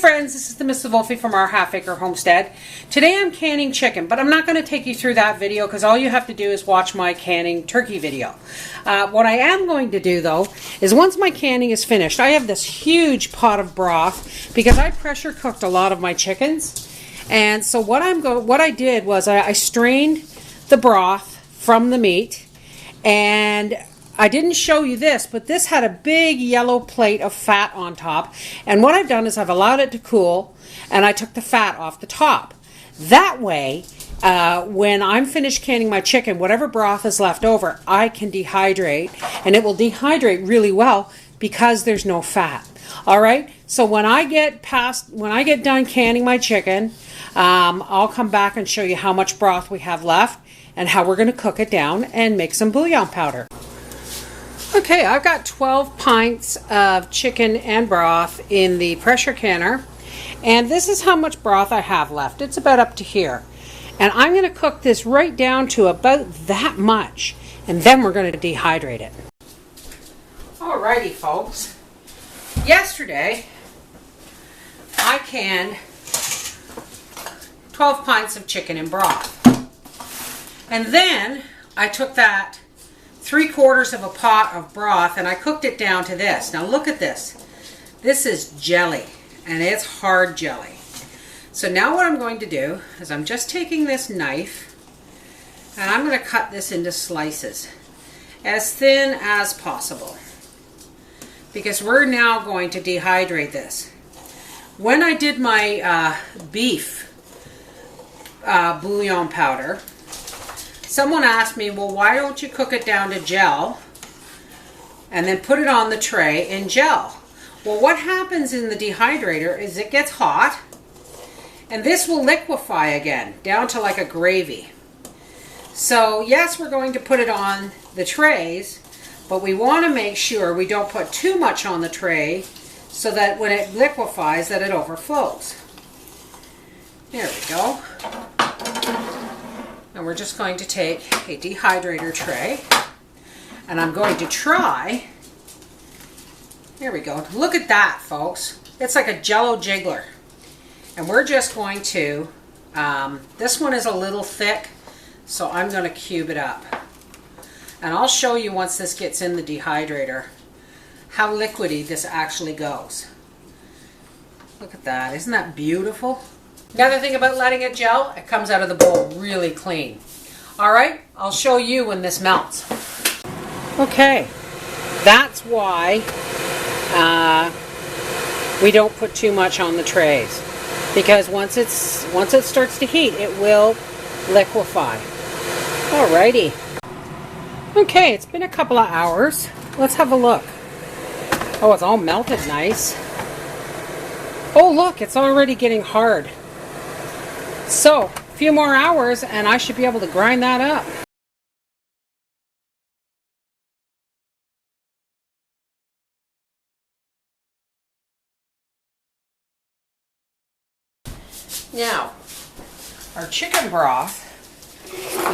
friends, this is the Mrs. Wolfie from our Half Acre Homestead. Today I'm canning chicken, but I'm not going to take you through that video because all you have to do is watch my canning turkey video. What I am going to do though is once my canning is finished, I have this huge pot of broth because I pressure cooked a lot of my chickens. And so what I did was I strained the broth from the meat, and I didn't show you this, but this had a big yellow plate of fat on top. And what I've done is I've allowed it to cool, and I took the fat off the top. That way, when I'm finished canning my chicken, whatever broth is left over, I can dehydrate, and it will dehydrate really well because there's no fat. All right, so when I get done canning my chicken, I'll come back and show you how much broth we have left and how we're going to cook it down and make some bouillon powder. Okay, I've got 12 pints of chicken and broth in the pressure canner, and this is how much broth I have left. It's about up to here. And I'm going to cook this right down to about that much, and then we're going to dehydrate it. Alrighty, folks. Yesterday, I canned 12 pints of chicken and broth. And then I took that 3/4 of a pot of broth and I cooked it down to this. Now look at this. This is jelly, and it's hard jelly. So now what I'm going to do is I'm just taking this knife and I'm going to cut this into slices as thin as possible, because we're now going to dehydrate this. When I did my beef bouillon powder, someone asked me, well, why don't you cook it down to gel and then put it on the tray in gel? Well, what happens in the dehydrator is it gets hot and this will liquefy again down to like a gravy. So yes, we're going to put it on the trays, but we want to make sure we don't put too much on the tray so that when it liquefies that it overflows. There we go. And we're just going to take a dehydrator tray, and I'm going to try, there we go, look at that, folks. It's like a Jell-O jiggler. And we're just going to, this one is a little thick, so I'm going to cube it up. And I'll show you once this gets in the dehydrator how liquidy this actually goes. Look at that, isn't that beautiful? The other thing about letting it gel, it comes out of the bowl really clean. All right, I'll show you when this melts. Okay, that's why we don't put too much on the trays, because once it starts to heat, it will liquefy. Alrighty. Okay, it's been a couple of hours. Let's have a look. Oh, it's all melted nice. Oh, look, it's already getting hard. So, a few more hours and I should be able to grind that up. Now, our chicken broth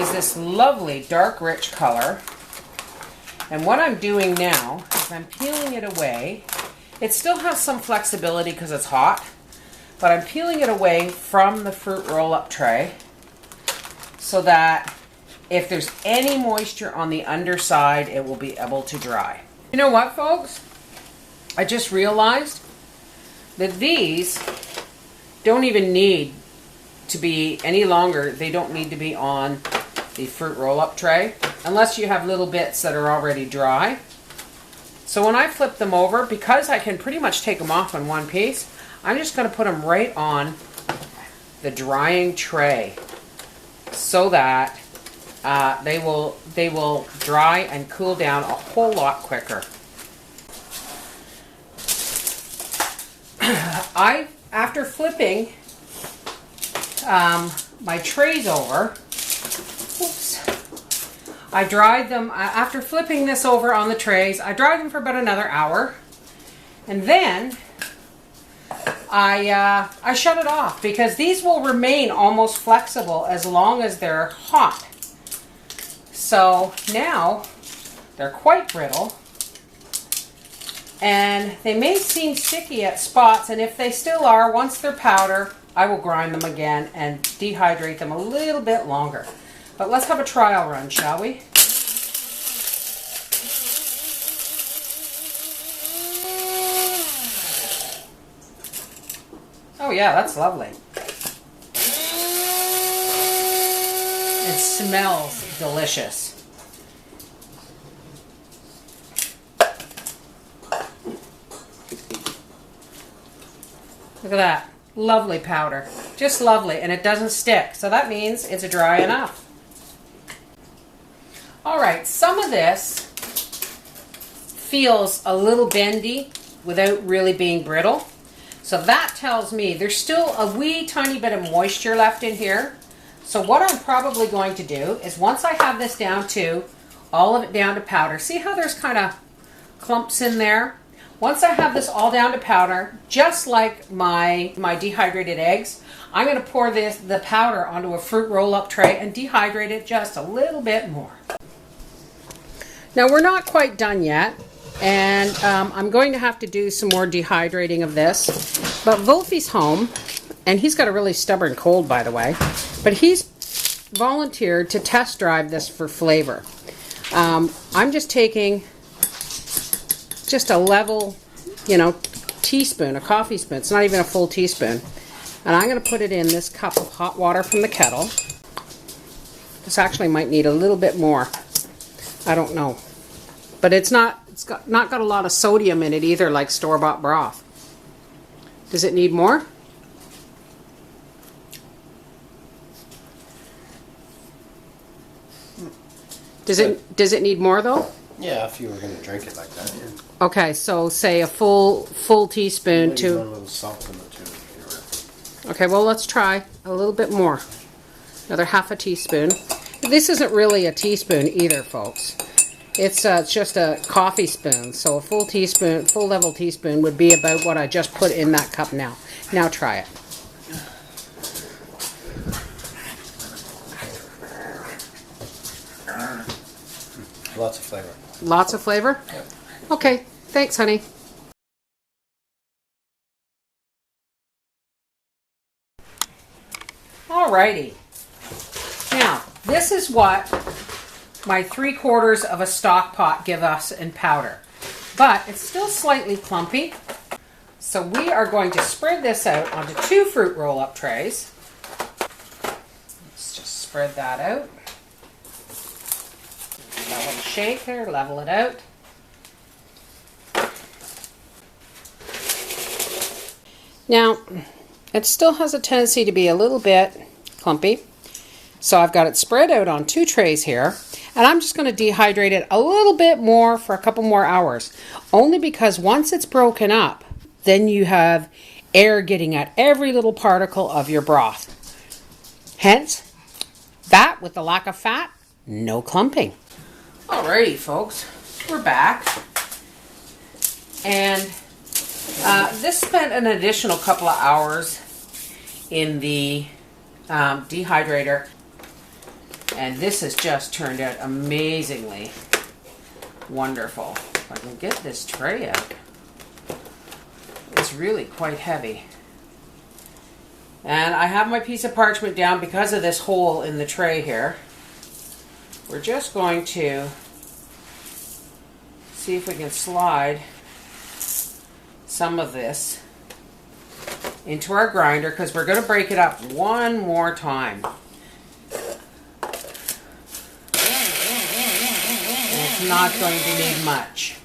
is this lovely dark rich color. And what I'm doing now is I'm peeling it away. It still has some flexibility because it's hot, but I'm peeling it away from the fruit roll-up tray so that if there's any moisture on the underside, it will be able to dry. You know what, folks? I just realized that these don't even need to be any longer. They don't need to be on the fruit roll-up tray unless you have little bits that are already dry. So when I flip them over, because I can pretty much take them off in one piece, I'm just going to put them right on the drying tray so that they will dry and cool down a whole lot quicker. After flipping my trays over, I dried them. After flipping this over on the trays, I dried them for about another hour, and then I shut it off because these will remain almost flexible as long as they're hot. So now they're quite brittle, And they may seem sticky at spots, and if they still are, once they're powder, I will grind them again and dehydrate them a little bit longer. But let's have a trial run, shall we? Oh yeah, that's lovely. It smells delicious. Look at that. Lovely powder. Just lovely. And it doesn't stick. So that means it's dry enough. Alright, some of this feels a little bendy without really being brittle. So that tells me there's still a wee tiny bit of moisture left in here. So what I'm probably going to do is once I have this down to, all of it down to powder, see how there's kind of clumps in there? Once I have this all down to powder, just like my dehydrated eggs, I'm going to pour the powder onto a fruit roll-up tray and dehydrate it just a little bit more. Now we're not quite done yet, and I'm going to have to do some more dehydrating of this. But Wolfie's home, and he's got a really stubborn cold, by the way, but he's volunteered to test drive this for flavor. I'm just taking just a level, teaspoon, a coffee spoon. It's not even a full teaspoon. And I'm going to put it in this cup of hot water from the kettle. This actually might need a little bit more. I don't know. But it's not got a lot of sodium in it either, like store-bought broth. Does it need more? Does it need more though? Yeah, if you were going to drink it like that, yeah. Okay, so say a full teaspoon to... a little salt in it too. Okay, well let's try a little bit more. Another half a teaspoon. This isn't really a teaspoon either, folks. It's just a coffee spoon. So a full teaspoon, full level teaspoon would be about what I just put in that cup now. Now try it. Lots of flavor. Lots of flavor? Yep. Okay, thanks, honey. Alrighty. Now, this is what my 3/4 of a stock pot give us in powder. But it's still slightly clumpy. So we are going to spread this out onto 2 fruit roll-up trays. Let's just spread that out. Give that a little shake there, level it out. Now, it still has a tendency to be a little bit clumpy. So I've got it spread out on 2 trays here. And I'm just going to dehydrate it a little bit more for a couple more hours. Only because once it's broken up, then you have air getting at every little particle of your broth. Hence, that with the lack of fat, no clumping. Alrighty, folks, we're back. And this spent an additional couple of hours in the dehydrator. And this has just turned out amazingly wonderful. If I can get this tray out. It's really quite heavy. And I have my piece of parchment down because of this hole in the tray here. We're just going to see if we can slide some of this into our grinder because we're going to break it up one more time. And it's not going to need much.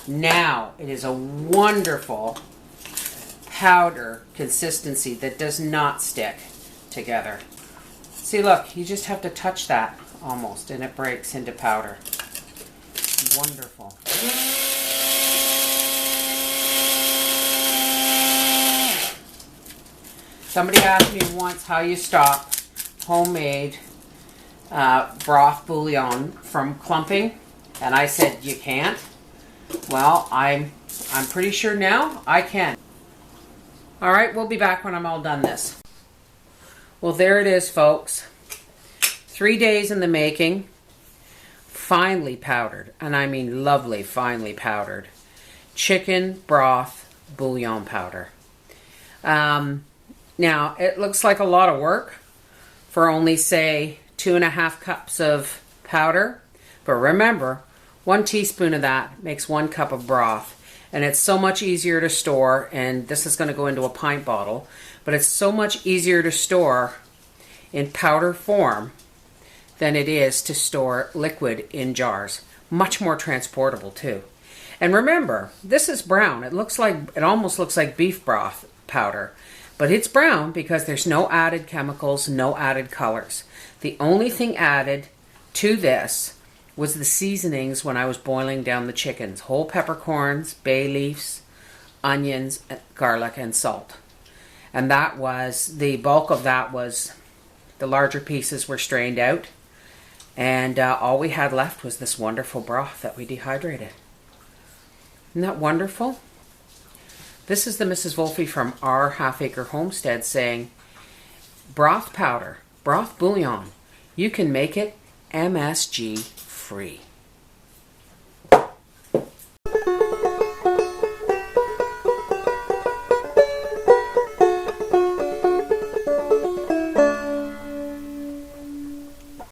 Now it is a wonderful powder consistency that does not stick together. See, look, you just have to touch that almost and it breaks into powder. Wonderful. Somebody asked me once how you stop homemade broth bouillon from clumping, and I said you can't. Well, I'm pretty sure now I can. All right, we'll be back when I'm all done this. Well, there it is, folks. 3 days in the making. finely powdered, and I mean lovely finely powdered, chicken broth bouillon powder. Now, it looks like a lot of work for only, say, 2.5 cups of powder. But remember, 1 teaspoon of that makes 1 cup of broth. And it's so much easier to store, and this is going to go into a pint bottle, but it's so much easier to store in powder form than it is to store liquid in jars. Much more transportable too. And remember, this is brown. It almost looks like beef broth powder, but it's brown because there's no added chemicals, no added colors. The only thing added to this was the seasonings when I was boiling down the chickens. Whole peppercorns, bay leaves, onions, garlic, and salt. And that was, the bulk of that was, the larger pieces were strained out. And all we had left was this wonderful broth that we dehydrated. Isn't that wonderful? This is the Mrs. Wolfe from our half-acre homestead saying, broth powder, broth bouillon, you can make it MSG free.